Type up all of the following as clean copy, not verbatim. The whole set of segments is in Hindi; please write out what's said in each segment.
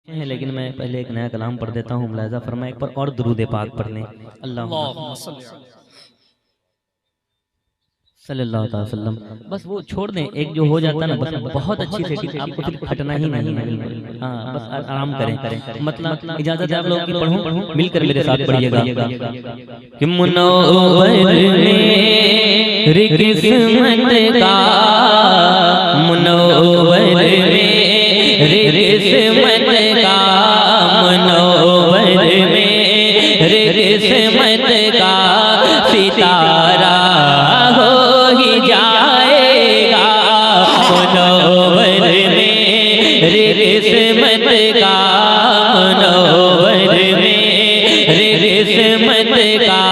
है, लेकिन मैं पहले एक नया कलाम पढ़ देता हूँ। मुलाहिज़ा फरमाएं, एक पर और दुरूद पाक पढ़ लें। अल्लाह सल्लल्लाहु अलैहि वसल्लम। बस वो छोड़ दें, एक जो हो जाता ना, बस बहुत अच्छी सेटिंग, आपको फिर फटना ही नहीं है। हाँ, बस आराम करें। मतलब इजाजत है आप लोगों की, पढ़ूं मिलकर मेरे साथ पढ़िएगा कि मुनव्वर मेरी किस्मत का, मुनव्वर मेरी किस्मत का, मुनव्वर मेरी किस्मत का सितारा हो ही जाएगा। मुनव्वर मेरी किस्मत का, मुनव्वर मेरी किस्मत का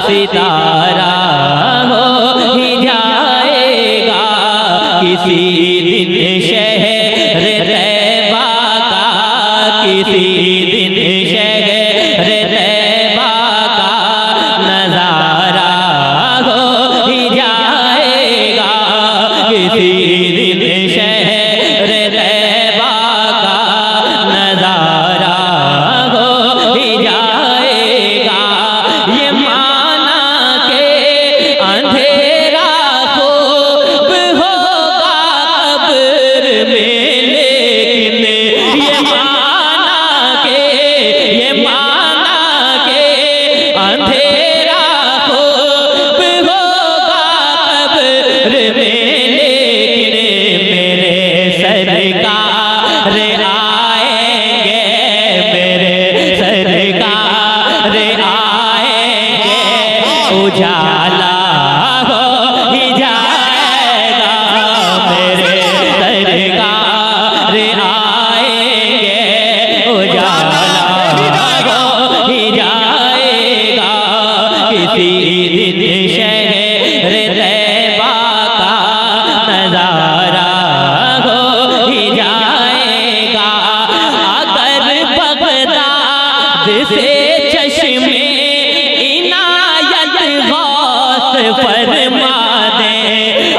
सितारा हो ही जाएगा। किसी दिन शहर तैबा का, किसी दिन शहर तैबा का नजारा हो ही जाएगा। किसी दिन शहर तैबा का नजारा हो ही जाएगा। ये माना के अंधेरा खूब होगा कब्र में, लेकिन ये माना के अंधेरा खूब होगा कब्र में, लेकिन मेरे सरकार आएंगे, मेरे सरकार आएंगे, उजाला हो ही जाएगा। मेरे सरकार आएंगे, उजाला हो ही जाएगा। किसी दिन शहर तैबा का नजारा हो ही जाएगा। अगर बगदाद से चश्मे इनायत गौस फरमा दे,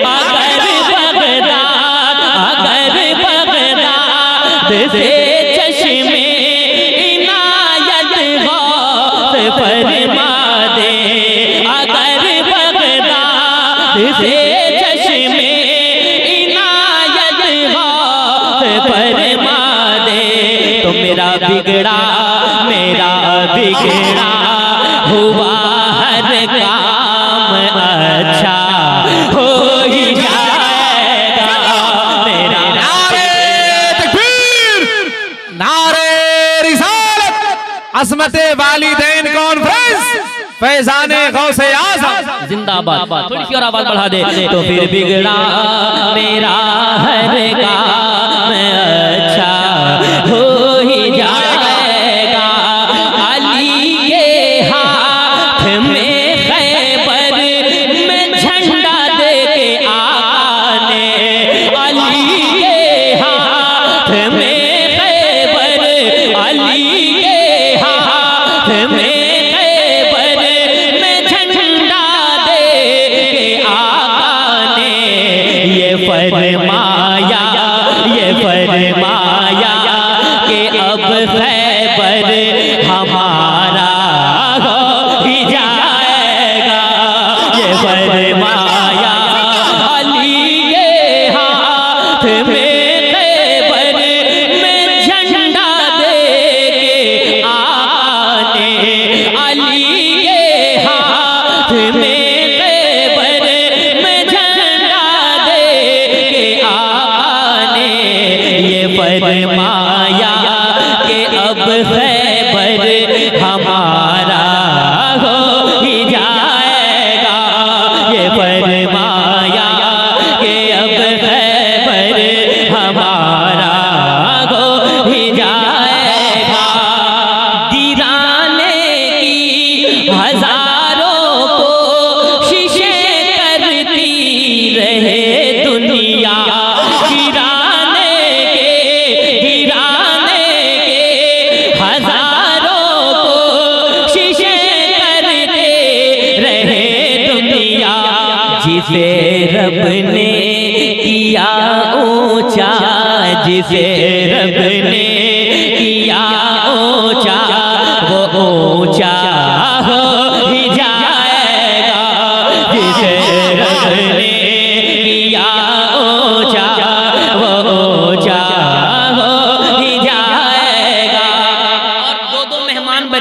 अगर बगदाद से चश्मे इनायत गौस फरमा दे, अगर बगदाद से चश्मे इनायत गौस फरमा दे, तो मेरा बिगड़ा हुआ हर काम अच्छा हो ही जाएगा। मेरा नारे रिसालत, अज़मत वालिदैन कॉन्फ्रेंस, फैज़ाने गौसे आज़म जिंदाबाद। थोड़ी सी और आवाज बढ़ा दे। तो फिर बिगड़ा मेरा हर काम अच्छा हो ही जाएगा। अली के हाथ में खैबर में झंडा दे के आका ने, अली के हाथ में खैबर, अली के हाथ में खैबर में झंडा दे के आका ने ये फरमाया कि अब खैबर हमारा हो ही जाएगा। ये फरमाया अली के हाथ में खैबर में झंडा दे के आका ने, अली के हाथ में खैबर में झंडा दे के आका ने ये फरमाया कि अब खैबर हमारा हो ही जाएगा। ये फरमाया कि अब खैबर हमारा हो ही जाएगा। गिराने की हजारों कोशिशें करती रहे दुनिया, गिराने के हजारों कोशिशें करते रहे दुनिया। जिसे रब ने किया ऊंचा, जिसे रब ने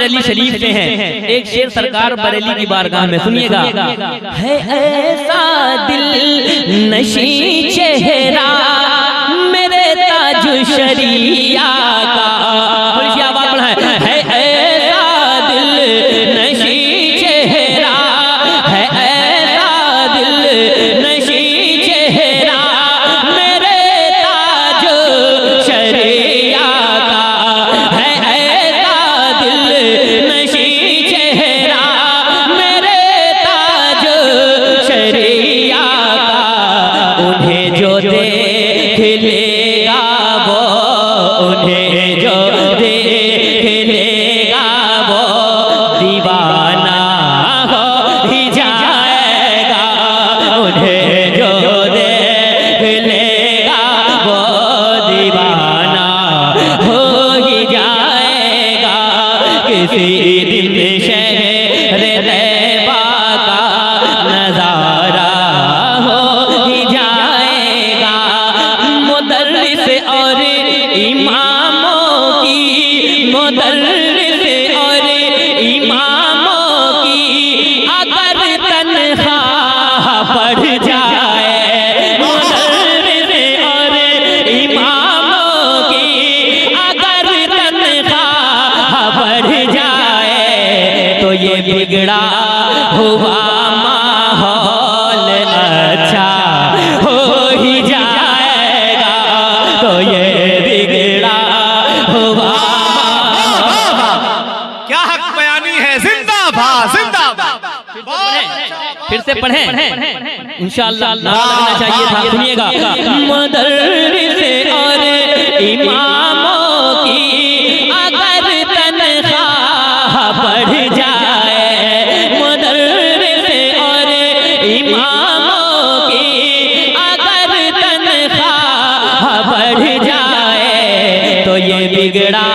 बरेली शरीफ से हैं। एक शेर सरकार बरेली की बारगाह में सुनिएगा। है ऐसा दिल नशी चेहरा मेरे ताज शरिया का, थोड़ी सी आवाज बढ़ाएं। है ऐसा दिल नशी चेहरा, है ऐसा दिल नशी चेहरा मेरे ताज शरिया का, है ऐसा दिल नशी चेहरा मेरे ताज शरिया का। उन्हें जो देख लेगा वो, उन्हें जो देख लेगा वो दीवाना हो ही जाएगा। उन्हें जो देख लेगा वो दीवाना हो ही जाएगा। किसी दिन शहर तैबा का नजारा हो ही जाएगा। मुदर्रिस और इमामों की, मुदर्रिस और इमामों की अगर तनख्वाह बढ़ जाए, मुदर्रिस और इमामों की अगर तनख्वाह बढ़ जाए तो ये बिगड़ा हुआ माहौल अच्छा हो ही जाएगा। तो ये बिगड़ा हुआ क्या हक बयानी है, जिंदाबाद जिंदाबाद। फिर से पढ़ें इंशाअल्लाह, नारा लगना चाहिए था। सुनिएगा। मुदर्रिस और इमामों की अगर तनख्वाह बढ़ जाए, मुदर्रिस और इमामों की अगर तनख्वाह बढ़ जाए तो ये बिगड़ा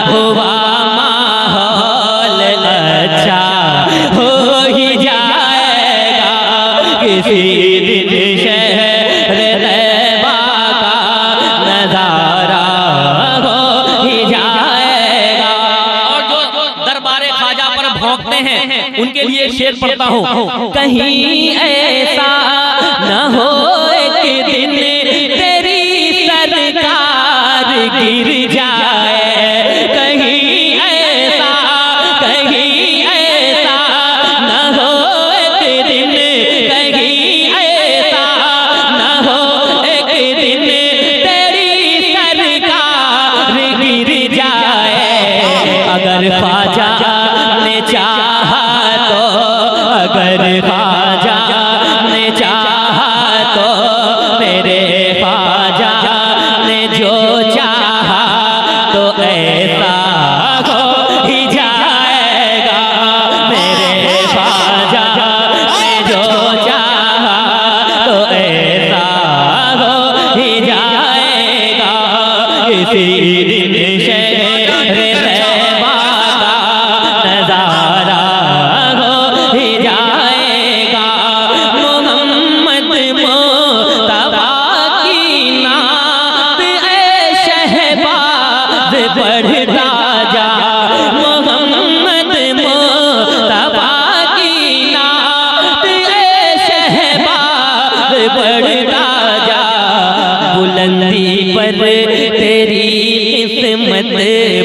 हुआ माहौल अच्छा हो ही जाएगा। किसी दिन शहर तैबा का नजारा हो ही जाएगा। और जो दरबारे ख्वाजा पर भौंकते हैं उनके लिए शेर पढ़ता हूँ। कहीं ऐसा न हो एक दिन तेरी सरकार गिर जाए, कहीं ऐसा न हो एक दिन, कहीं ऐसा न हो एक दिन तेरी सरकार गिर जाए। अगर ख्वाजा ने चाहा तो, अगर ख्वाजा ने चाहा तो, मेरे ख्वाजा ने जो चाहा तो ऐसा हो ही जाएगा। मेरे ख्वाजा ने जो चाहा तो ऐसा हो ही जाएगा। किसी दिन शहर तैबा का नजारा हो ही जाएगा। मोहम्मद मुस्तफा की नात ऐ शहबाज बढ़ता जा, मोहम्मद मुस्तफा की नात ऐ शहबाज बढ़ता जा। बुलंदी पर तेरी किस्मत,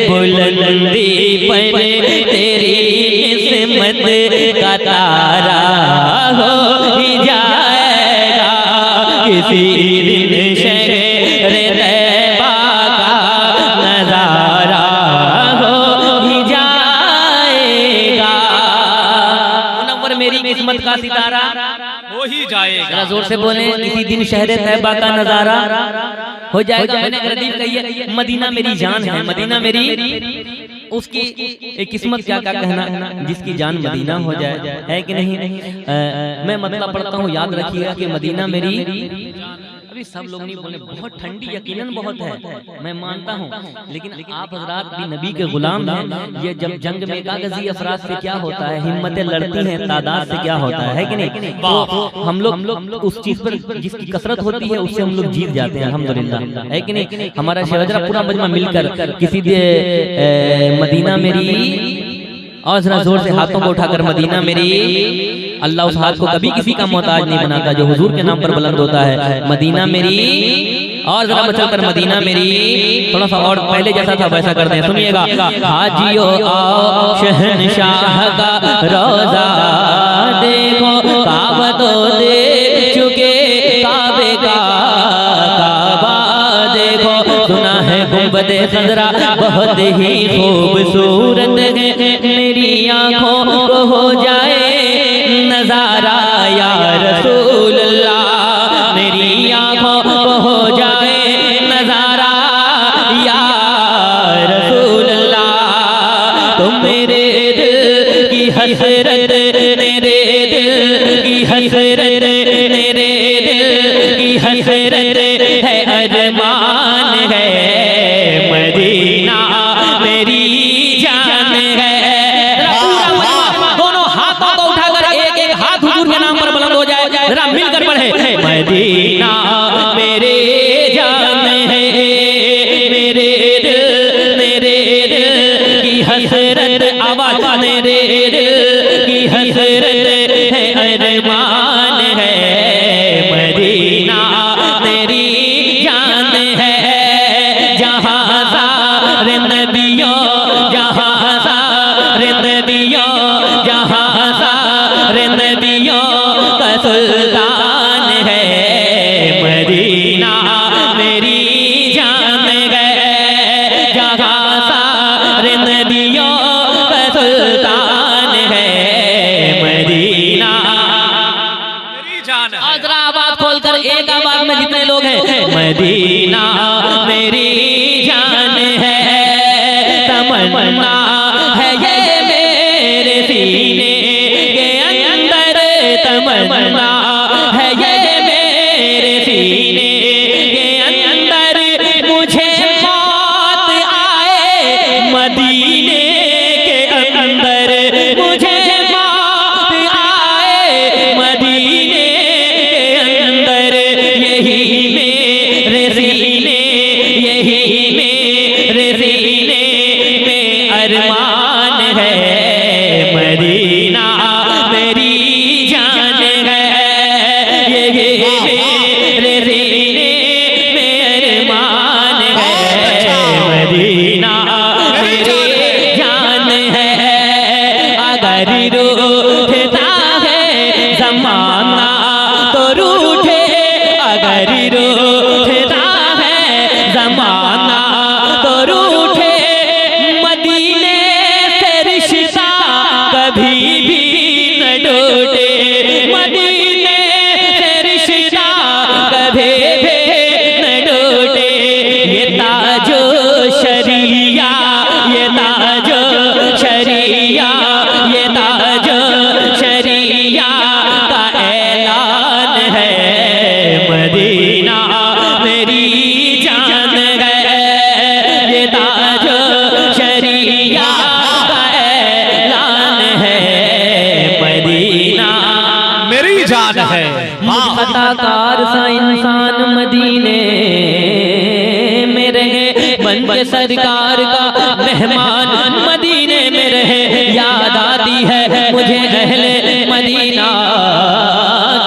बुलंदी पर तेरी किस्मत का तारा हो ही जाएगा। किसी दिन शहर तैबा का नजारा हो ही जाएगा। मुनव्वर मेरी किस्मत का सितारा हो ही जाएगा। जरा जोर से बोले, किसी दिन शहर तैबा का नजारा हो जाएगा। मैंने गरीब कही है, मदीना मेरी जान है, मदीना मेरी, उसकी एक किस्मत क्या क्या कहना, जिसकी जान मदीना हो जाए, है कि नहीं। मैं मतलब पढ़ता हूँ, याद रखिएगा कि मदीना मेरी, अभी सब लोग नहीं बोले, बहुत ठंडी यकीनन बहुत है, मैं मानता हूँ, लेकिन आप हजरात भी नबी के गुलाम हैं। ये जब जंग में कागजी अफराद से क्या होता है, हिम्मतें लड़ती हैं, तादाद से क्या होता है कि नहीं। तो हम लोग उस चीज पर जिसकी कसरत होती है उससे हम लोग जीत जाते हैं, अल्हम्दुलिल्लाह, है कि नहीं। हमारा शहजरा पूरा मजमा मिलकर किसी मदीना मेरी और जरा जोर से हाथों को उठाकर मदीना मेरी। अल्लाह उस हाथ को कभी किसी का मोहताज नहीं बनाता जो हुजूर के नाम पर बुलंद होता है। मदीना मेरी, और जरा बचल कर मदीना मेरी। थोड़ा सा और पहले जैसा था वैसा कर दें, सुनिएगा। हाजियो आओ शहनशाह का रोजा देखो, काबा तो देख चुके काबे का काबा देखो। सुना है गुंबदे खजरा बहुत ही खूबसूरत है, मेरी आंखों को हो जाए नजारा या रसूल अल्लाह। मेरी आंखों को हो जाए नजारा या रसूल अल्लाह। तुम मेरे दिल की हसरत, मेरे दिल की हसरत, मेरे दिल की हसरत है, अरमान है। मदीना मेरी जान है। दोनों हाथों को उठाकर एक एक हाथ हुजूर के नाम पर बुलंद हो जाए, जरा मिलकर पढ़े। मदीना मेरे जान है, मेरे दिल की हसरत, आवाज मेरे दिल की हसरत है, अरमान है। मदीना मेरी जान है। जहाँ सारे नबियों, जहाँ सारे नबियों, जहाँ सारे नबियों का सुल्तान है। मदीना मेरी जान है। जहाँ सारे नबियों का सुल्तान है। मदीना मेरी जान है। जरा आवाज खोलकर एक आवाज में जितने लोग हैं, मदीना मेरी जान है। तमन्ना है ये मेरे सीने के अंदर, तमन्ना है ये मेरे सीने के अंदर। मुझे मौत आए मदीने के अंदर, मुझे मौत आए मदीने के अंदर। यही मेरे सीने, यही मेरे सीने में अरमान है। मदीना मेरी जान है। यही मेरे सीने में अरमान है। मदीना मेरी जान है। अगर रूठता है ज़माना तो रूठे, अगर रूठता है ज़माना तो रूठे। मदीने से रिश्ता कभी भी न टूटे, मदीने से रिश्ता कभी भी न टूटे। ये ताजो शरिया, ये ताजो शरिया, ये ताजो शरिया का ऐलान है। मदीना मेरी जान है। ये ताजो शरिया का ऐलान है। मदीना मेरी जान है। अताकार सा इंसान मदीने में रहे, बन के सरकार का मेहमान मदीने में रहे। याद आती है मुझे अहले मदीना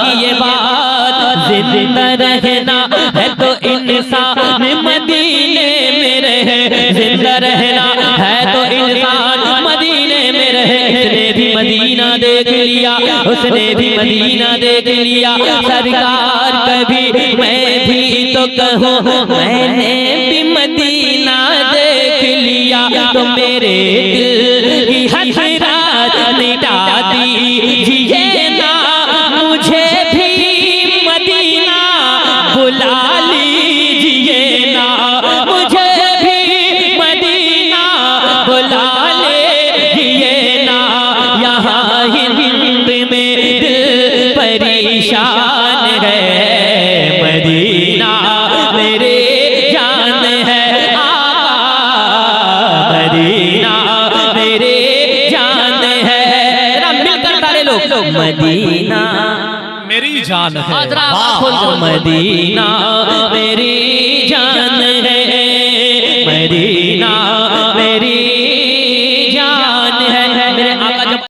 की ये बात। जिंदा रहना है तो इंसान मदीने में रहे, जिंदा रहना है तो इंसान मदीने में रहे। उसने भी मदीना देख लिया, उसने भी मदीना देख लिया। सरकार कभी मैं भी तो कहूँ, मैंने भी मदीना देख लिया। तो मेरे दिल की हसरत मिटा दीजिए ना, मुझे भी मदीना बुला लीजिए ना, मुझे भी मदीना बुला लीजिए ना। यहाँ हिंद में दिल परेशान है। मदीना मेरे जान है। मदीना मेरे जान है। मिलकर सारे लोग मदीना मेरी जान है। मदीना मेरी जान है। मदीना